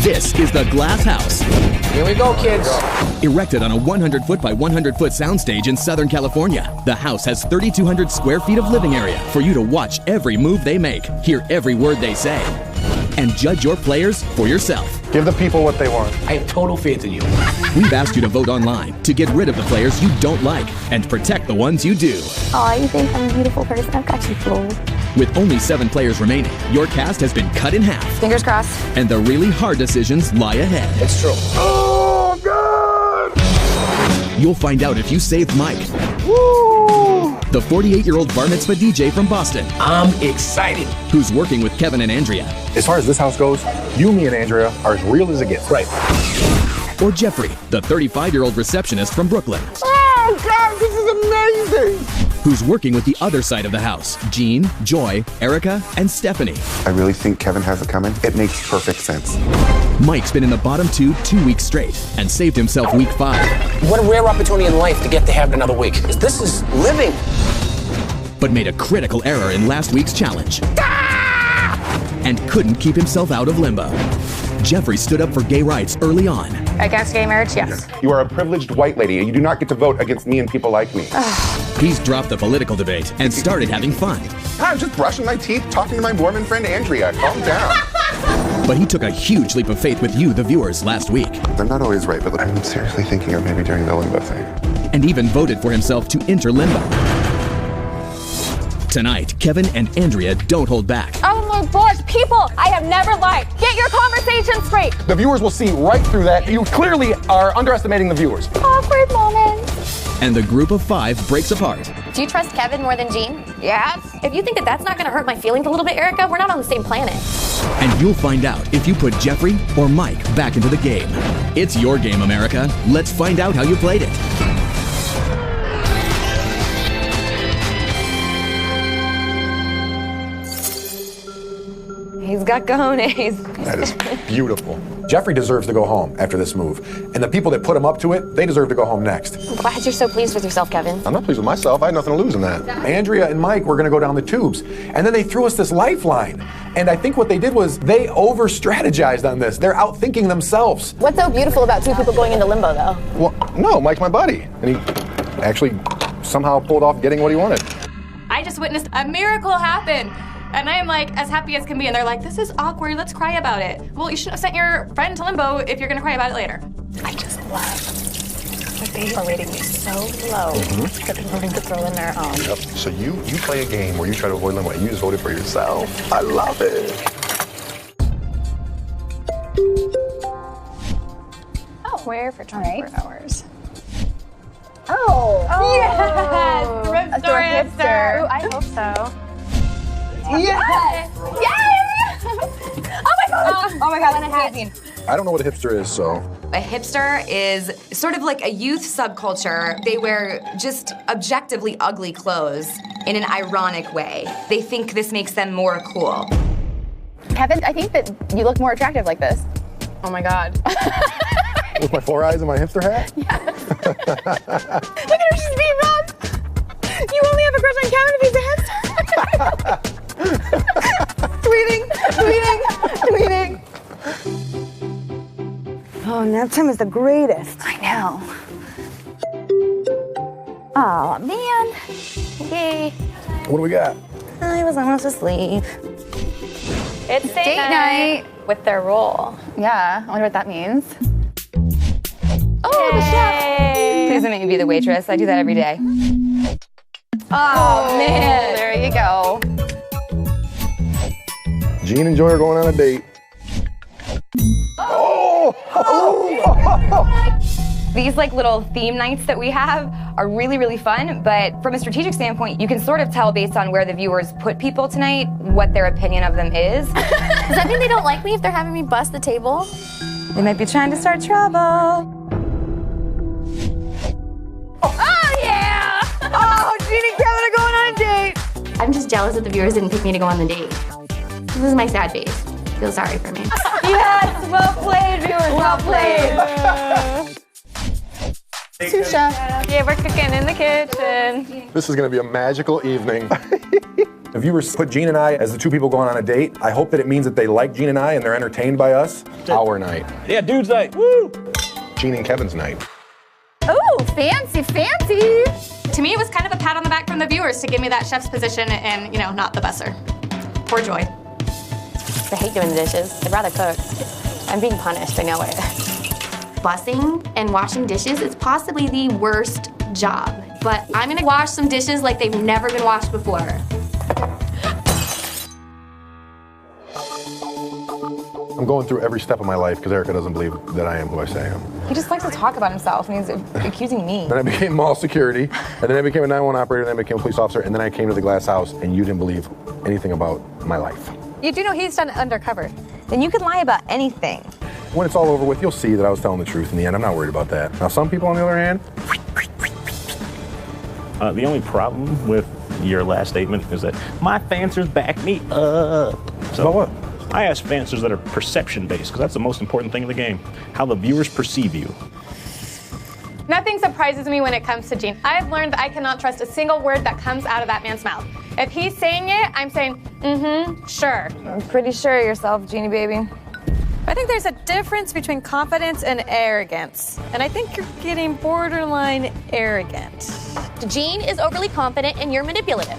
This is the Glass House. Here we go, kids. Erected on a 100-foot by 100-foot soundstage in Southern California, the house has 3,200 square feet of living area for you to watch every move they make, hear every word they say, and judge your players for yourself. Give the people what they want. I have total faith in you. We've asked you to vote online to get rid of the players you don't like and protect the ones you do. Oh, you think I'm a beautiful person? I've got you fooled. With only 7 players remaining, your cast has been cut in half. Fingers crossed. And the really hard decisions lie ahead. It's true. Oh, God! You'll find out if you saved Mike, Woo! the 48-year-old bar mitzvah DJ from Boston, I'm excited. who's working with Kevin and Andrea. As far as this house goes, you, me, and Andrea are as real as it gets. Right. Or Jeffrey, the 35-year-old receptionist from Brooklyn, Oh, God, this is amazing! who's working with the other side of the house, Jean, Joy, Erica, and Stephanie. I really think Kevin has it coming. It makes perfect sense. Mike's been in the bottom 2 weeks straight and saved himself week 5, What a rare opportunity in life to get to have it another week. This is living. but made a critical error in last week's challenge and couldn't keep himself out of limbo. Jeffrey stood up for gay rights early on. Against gay marriage, yes. You are a privileged white lady, and you do not get to vote against me and people like me. He's dropped the political debate and started having fun. I'm just brushing my teeth, talking to my Mormon friend Andrea. Calm down. But he took a huge leap of faith with you, the viewers, last week, I'm not always right, but I'm seriously thinking of maybe doing the limbo thing. and even voted for himself to enter limbo. Tonight, Kevin and Andrea don't hold back. Oh my gosh, people I have never liked. Get your conversation straight. The viewers will see right through that. You clearly are underestimating the viewers. Awkward moment. And the group of 5 breaks apart. Do you trust Kevin more than Jean? Yes. If you think that that's not going to hurt my feelings a little bit, Erica, we're not on the same planet. And you'll find out if you put Jeffrey or Mike back into the game. It's your game, America. Let's find out how you played it. He's got cojones. That is beautiful. Jeffrey deserves to go home after this move. And the people that put him up to it, they deserve to go home next. I'm glad you're so pleased with yourself, Kevin. I'm not pleased with myself. I had nothing to lose in that. Andrea and Mike were going to go down the tubes. And then they threw us this lifeline. And I think what they did was they over-strategized on this. They're out-thinking themselves. What's so beautiful about 2 people going into limbo, though? Well, no, Mike's my buddy. And he actually somehow pulled off getting what he wanted. I just witnessed a miracle happen. And I am like as happy as can be. And they're like, this is awkward, let's cry about it. Well, you should have sent your friend to limbo if you're gonna cry about it later. I just love that they are rating me so low that they're willing to throw in their own. Yep. So you play a game where you try to avoid limbo and you just voted for yourself. I love it. Oh, where for 24 hours? Oh! Yes! Thrift store hipster. Ooh, I hope so. Yes! Yes! Oh my god! Oh my god, that's amazing. I don't know what a hipster is, so. A hipster is sort of like a youth subculture. They wear just objectively ugly clothes in an ironic way. They think this makes them more cool. Kevin, I think that you look more attractive like this. Oh my god. With my 4 eyes and my hipster hat? Look at her, she's being robbed. You only have a crush on Kevin if he's a hipster. Tweeting. Oh, nap time is the greatest. I know. Oh man. Yay. What do we got? I was almost asleep. It's Date night with their role. Yeah, I wonder what that means. Oh, the chef! Please let me be the waitress. I do that every day. Oh, man. There you go. Jean and Joy are going on a date. These like little theme nights that we have are really, really fun, but from a strategic standpoint, you can sort of tell based on where the viewers put people tonight what their opinion of them is. Does that mean they don't like me if they're having me bust the table? They might be trying to start trouble. Oh yeah! Oh, Jean and Kevin are going on a date. I'm just jealous that the viewers didn't pick me to go on the date. This is my sad face. Feel sorry for me. Yes, well played, viewers, well played. Sous chef. Yeah, we're cooking in the kitchen. This is going to be a magical evening. The viewers put Gene and I as the two people going on a date. I hope that it means that they like Gene and I and they're entertained by us. Our night. Yeah, dude's night. Woo! Gene and Kevin's night. Ooh, fancy, fancy. To me, it was kind of a pat on the back from the viewers to give me that chef's position and, you know, not the busser. Poor Joy. I hate doing the dishes. I'd rather cook. I'm being punished, I know it. Bussing and washing dishes is possibly the worst job. But I'm gonna wash some dishes like they've never been washed before. I'm going through every step of my life because Erica doesn't believe that I am who I say I am. He just likes to talk about himself, and he's accusing me. Then I became mall security, and then I became a 911 operator, and then I became a police officer, and then I came to the glass house, and you didn't believe anything about my life. You do know he's done it undercover. Then you can lie about anything. When it's all over with, you'll see that I was telling the truth in the end. I'm not worried about that. Now, some people, on the other hand... The only problem with your last statement is that my fancers back me up. So About what? I ask fancers that are perception-based, because that's the most important thing in the game. How the viewers perceive you. Nothing surprises me when it comes to Gene. I've learned that I cannot trust a single word that comes out of that man's mouth. If he's saying it, I'm saying, sure. I'm pretty sure of yourself, Jeannie baby. I think there's a difference between confidence and arrogance. And I think you're getting borderline arrogant. Gene is overly confident and you're manipulative.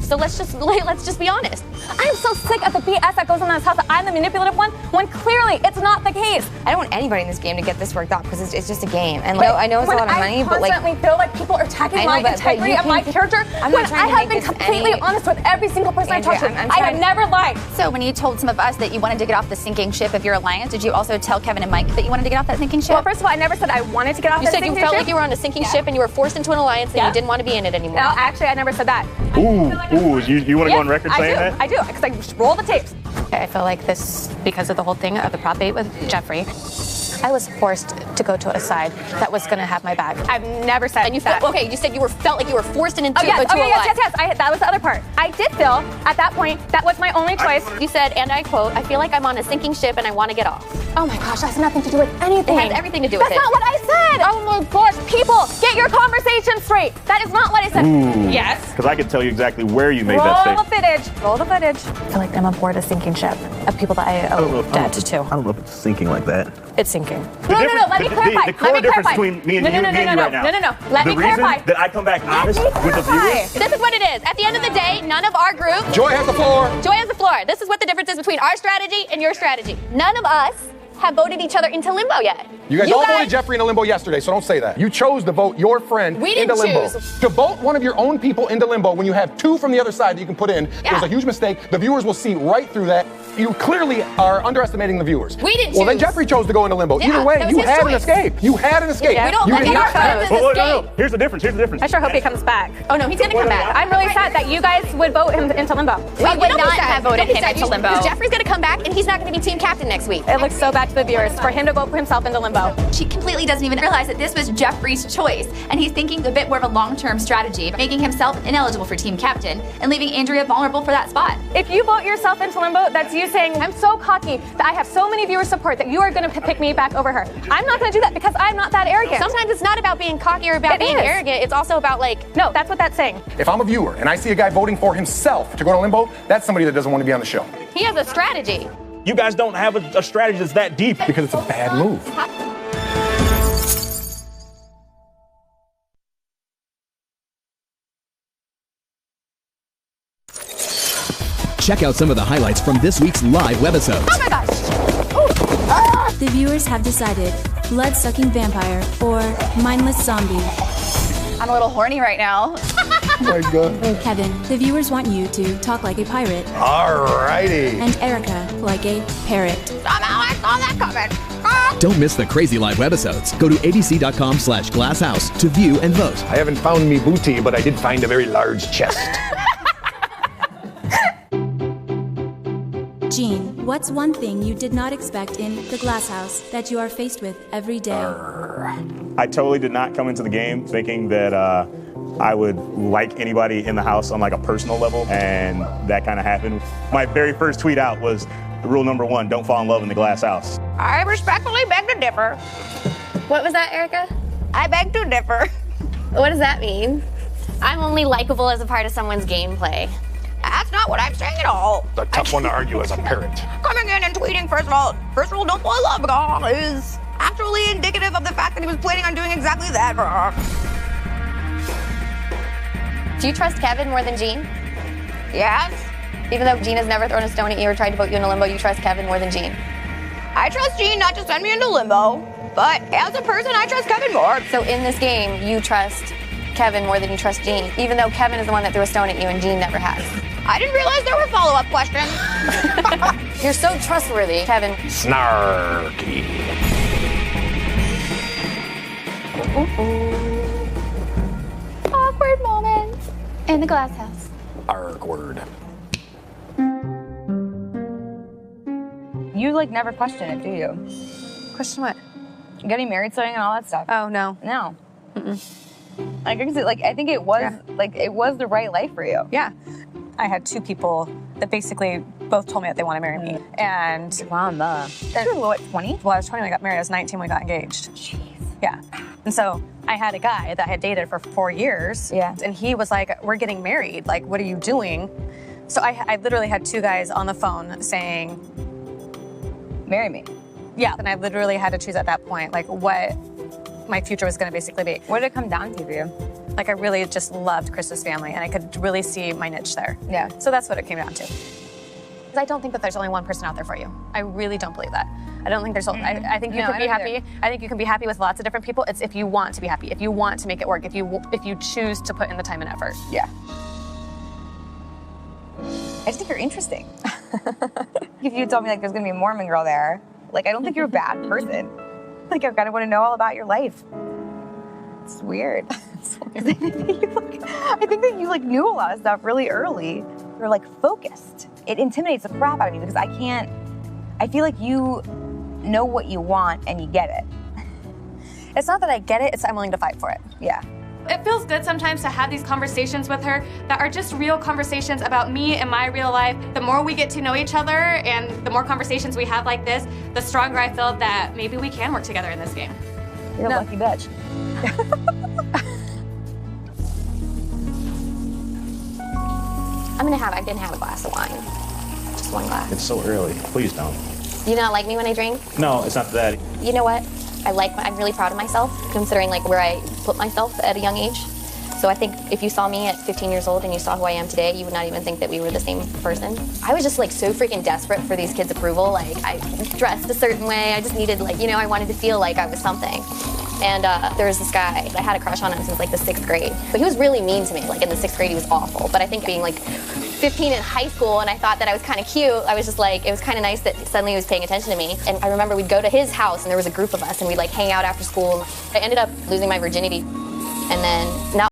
So let's just be honest. I'm so sick of the BS that goes on in this house that I'm the manipulative one, when clearly it's not the case. I don't want anybody in this game to get this worked out because it's just a game. And like, I know it's a lot of money, but like... I constantly feel like people are attacking my integrity of my character when I have been completely honest with every single person I talk to. I have never lied. So when you told some of us that you wanted to get off the sinking ship of your alliance, did you also tell Kevin and Mike that you wanted to get off that sinking ship? Well, first of all, I never said I wanted to get off that sinking ship. You said you felt like you were on a sinking ship and you were forced into an alliance and you didn't want to be in it anymore. No, actually, I never said that. You want to go on record saying that? I do, because I just roll the tapes. I feel like this, because of the whole thing of the prop bait with Jeffrey, I was forced to go to a side that was going to have my back. I've never said and you that. Okay, you said you felt like you were forced into a yes, lie. That was the other part. I did feel, at that point, that was my only choice. You said, and I quote, I feel like I'm on a sinking ship and I want to get off. Oh my gosh, that has nothing to do with anything. It has everything to do with it. That's not what I said. Oh my gosh, people, get your conversation straight. That is not what I said. Yes. Because I can tell you exactly where you made that statement. Roll the footage. I feel like I'm aboard a sinking ship of people that I owe debt to. I don't know if it's sinking like that. It's sinking. No, let me clarify. The core difference between me and you right now. No. Let me clarify. The reason that I come back honest with the viewers. This is what it is. At the end of the day, none of our group... Joy has the floor. Joy has the floor. This is what the difference is between our strategy and your strategy. None of us have voted each other into limbo yet. You guys all voted Jeffrey into limbo yesterday, so don't say that. You chose to vote your friend into limbo. Choose. To vote one of your own people into limbo when you have two from the other side that you can put in was a huge mistake. The viewers will see right through that. You clearly are underestimating the viewers. We didn't choose. Well, then Jeffrey chose to go into limbo. Either way, you had an escape. You had an escape. We don't let our No. Here's the difference. I sure hope he comes back. Oh no, he's gonna come back. I'm really sad that you guys would vote him into limbo. We would not have voted him into limbo. Because Jeffrey's gonna come back and he's not gonna be team captain next week. It looks so bad to the viewers for him to vote for himself into limbo. She completely doesn't even realize that this was Jeffrey's choice, and he's thinking a bit more of a long-term strategy, making himself ineligible for team captain and leaving Andrea vulnerable for that spot. If you vote yourself into limbo, that's you saying, I'm so cocky that I have so many viewer support that you are going to pick me back over her. I'm not going to do that because I'm not that arrogant. Sometimes it's not about being cocky or about being arrogant. It's also about No, that's what that's saying. If I'm a viewer and I see a guy voting for himself to go to limbo, that's somebody that doesn't want to be on the show. He has a strategy. You guys don't have a strategy that's that deep. Because it's a bad move. Check out some of the highlights from this week's live webisodes. Oh my gosh! The viewers have decided blood-sucking vampire or mindless zombie. I'm a little horny right now. Oh my God. Kevin, the viewers want you to talk like a pirate. Alrighty. And Erica like a parrot. Somehow I saw that coming. Don't miss the crazy live webisodes. Go to abc.com/glasshouse to view and vote. I haven't found me booty, but I did find a very large chest. Gene, what's one thing you did not expect in the glass house that you are faced with every day? I totally did not come into the game thinking that I would like anybody in the house on like a personal level, and that kind of happened. My very first tweet out was rule number 1, don't fall in love in the glass house. I respectfully beg to differ. What was that, Erica? I beg to differ. What does that mean? I'm only likable as a part of someone's gameplay. That's not what I'm saying at all. A tough one to argue as a parent. Coming in and tweeting, first of all, don't fall in love with her is absolutely indicative of the fact that he was planning on doing exactly that for her. Do you trust Kevin more than Gene? Yes. Even though Gene has never thrown a stone at you or tried to vote you into limbo, you trust Kevin more than Gene? I trust Gene not to send me into limbo, but as a person, I trust Kevin more. So in this game, you trust Kevin more than you trust Gene, even though Kevin is the one that threw a stone at you and Gene never has. I didn't realize there were follow-up questions. You're so trustworthy, Kevin. Snarky. Awkward moment in the glass house. Awkward. You, never question it, do you? Question what? Getting married, studying, and all that stuff. Oh, no. No. Mm-mm. I think it was, it was the right life for you. Yeah. I had two people that basically both told me that they want to marry me. And Mama. You were what, 20? Well, I was 20 when I got married. I was 19 when we got engaged. Jeez. Yeah. And so I had a guy that I had dated for 4 years. Yeah. And he was like, we're getting married. Like, what are you doing? So I literally had two guys on the phone saying, marry me. Yeah. And I literally had to choose at that point, what my future was going to basically be. What did it come down to for you? I really just loved Chris's family, and I could really see my niche there. Yeah. So that's what it came down to. I don't think that there's only one person out there for you. I really don't believe that. I don't think there's. I think you could be happy. Either. I think you can be happy with lots of different people. It's if you want to be happy, if you want to make it work, if you choose to put in the time and effort. Yeah. I just think you're interesting. If you told me there's gonna be a Mormon girl there, I don't think you're a bad person. I kind of want to know all about your life. It's weird. I think that you knew a lot of stuff really early. You're focused. It intimidates the crap out of me because I feel like you know what you want and you get it. It's not that I get it, it's I'm willing to fight for it. Yeah. It feels good sometimes to have these conversations with her that are just real conversations about me and my real life. The more we get to know each other and the more conversations we have like this, the stronger I feel that maybe we can work together in this game. You're a lucky bitch. I can have a glass of wine. Just one glass. It's so early. Please don't. You not like me when I drink? No, it's not that. You know what? I'm really proud of myself, considering where I put myself at a young age. So I think if you saw me at 15 years old and you saw who I am today, you would not even think that we were the same person. I was just so freaking desperate for these kids' approval. I dressed a certain way. I just needed I wanted to feel like I was something. And there was this guy, I had a crush on him since the 6th grade. But he was really mean to me. In the 6th grade, he was awful. But I think being 15 in high school and I thought that I was kind of cute, I was just it was kind of nice that suddenly he was paying attention to me. And I remember we'd go to his house and there was a group of us and we'd hang out after school. I ended up losing my virginity. And then now